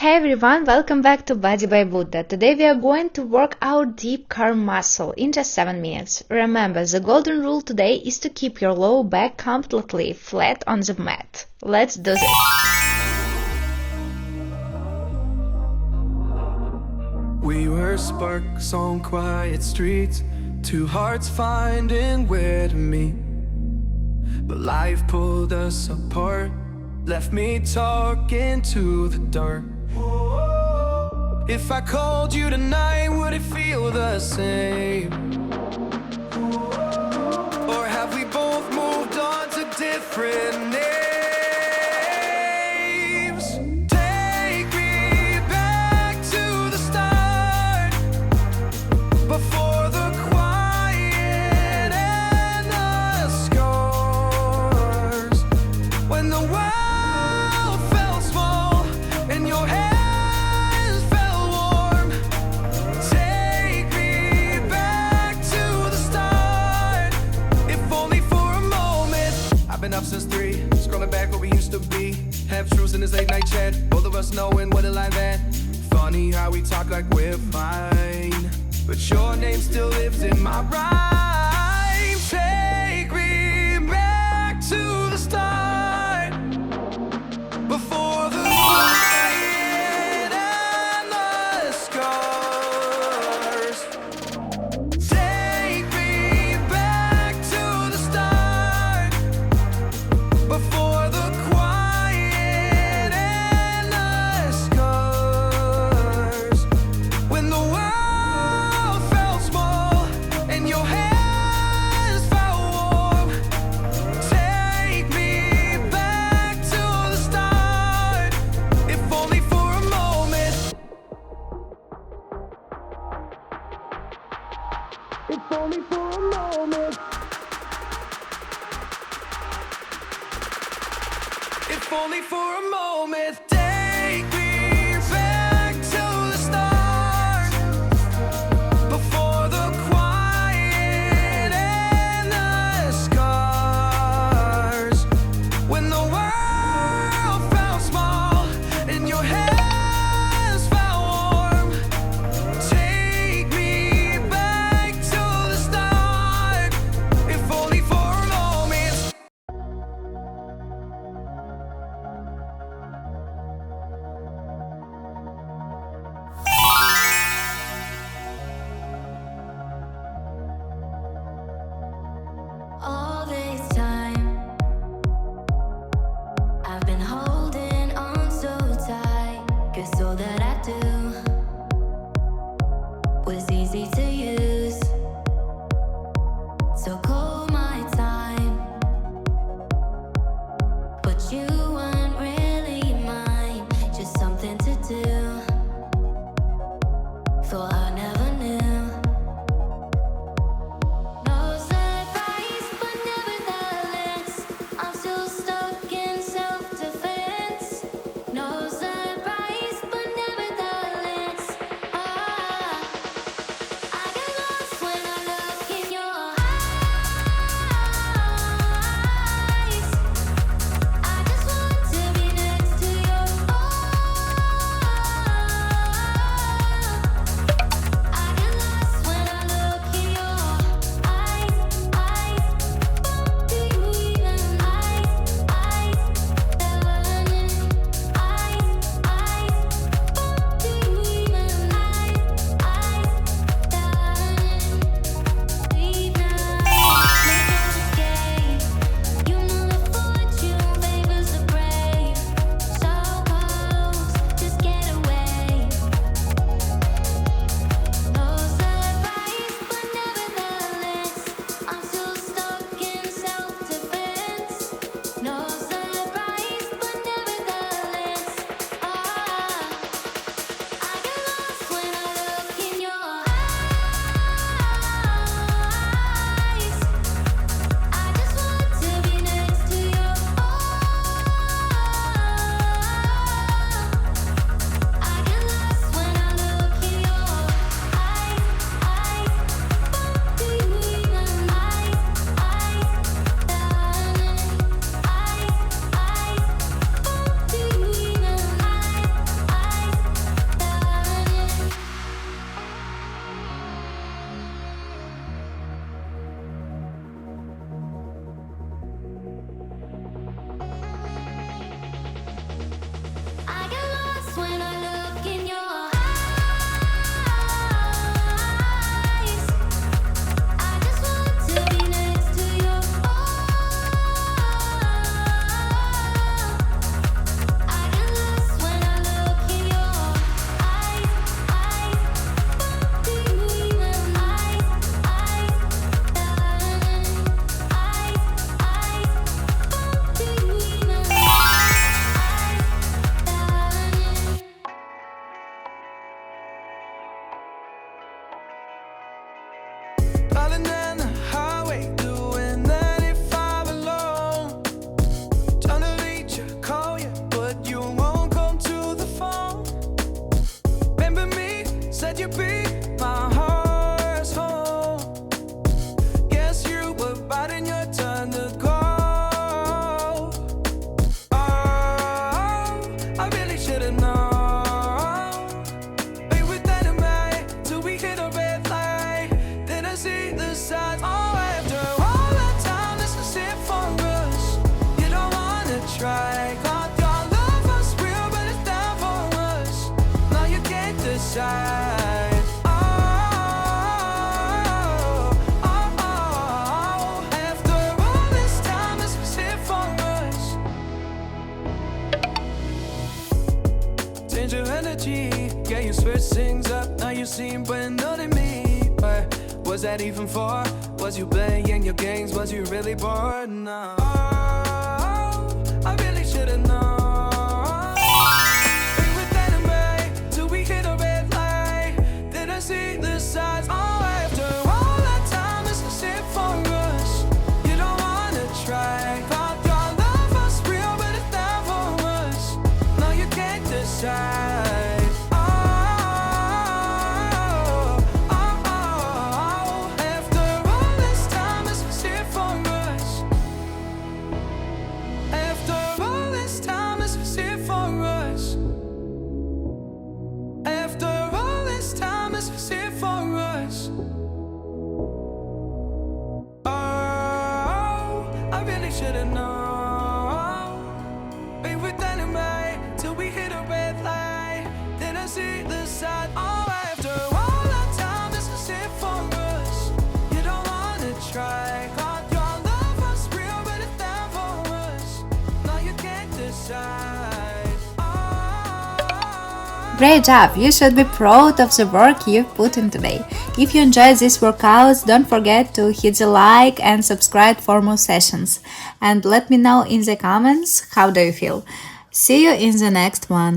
Hey everyone, welcome back to Body by Budda. Today we are going to work our deep core muscle in just 7 minutes. Remember, the golden rule today is to keep your low back completely flat on the mat. Let's do this. We were sparks on quiet streets, two hearts finding where to meet. But life pulled us apart, left me talking to the dark. If I called you tonight, would it feel the same? Or have we both moved on to different names? Take me back to the start, before the quiet and the scars, when the world felt small and your hands felt warm. Take me back to the start, if only for a moment. I've been up since 3, scrolling back what we used to be. Half truths in this late night chat, both of us knowing what a lie that. Funny how we talk like we're fine, but your name still lives in my rhyme. Take me back to the start, before the quiet and the scars. Take me back to the start, before the quiet and the scars, when the world felt small and your hands felt warm. Take me back to the start, if only for a moment. If only for a moment. If only for a moment. Take me back to the start, before the quiet and the scars, when the world felt small and your hands felt warm. Take me back to the start, if only for a moment. All this time, I've been holding on so tight, 'cause all that I do was easy to use. So call my time, but you weren't really mine, just something to do. Thought I never knew. No surprise, but nevertheless, I'm still stuck in self-defense. No surprise, but nevertheless, I decide. After all this time, this was it for us. Change your energy, yeah, you switch things up. Now you seem brand new to me. But was that even for? Was you playing your games? Was you really bored? No. I really should've known. We were standing right till we hit a red light. Didn't see the signs. Oh, after all that time, this is it for us. You don't wanna try. Thought your love was real, but it's not for us. No, you can't decide. After all this time, this was it for us. After all this time, this was it for us. After all this time, this was it for us. Oh, I really should've known. We were standing right till we hit a red light. Didn't see the side. Oh, after all that time, this was it for us. You don't wanna try. Thought your love was real, but it's not for us. No, you can't decide. Great job! You should be proud of the work you've put in today. If you enjoyed these workouts, don't forget to hit the like and subscribe for more sessions. And let me know in the comments how do you feel. See you in the next one.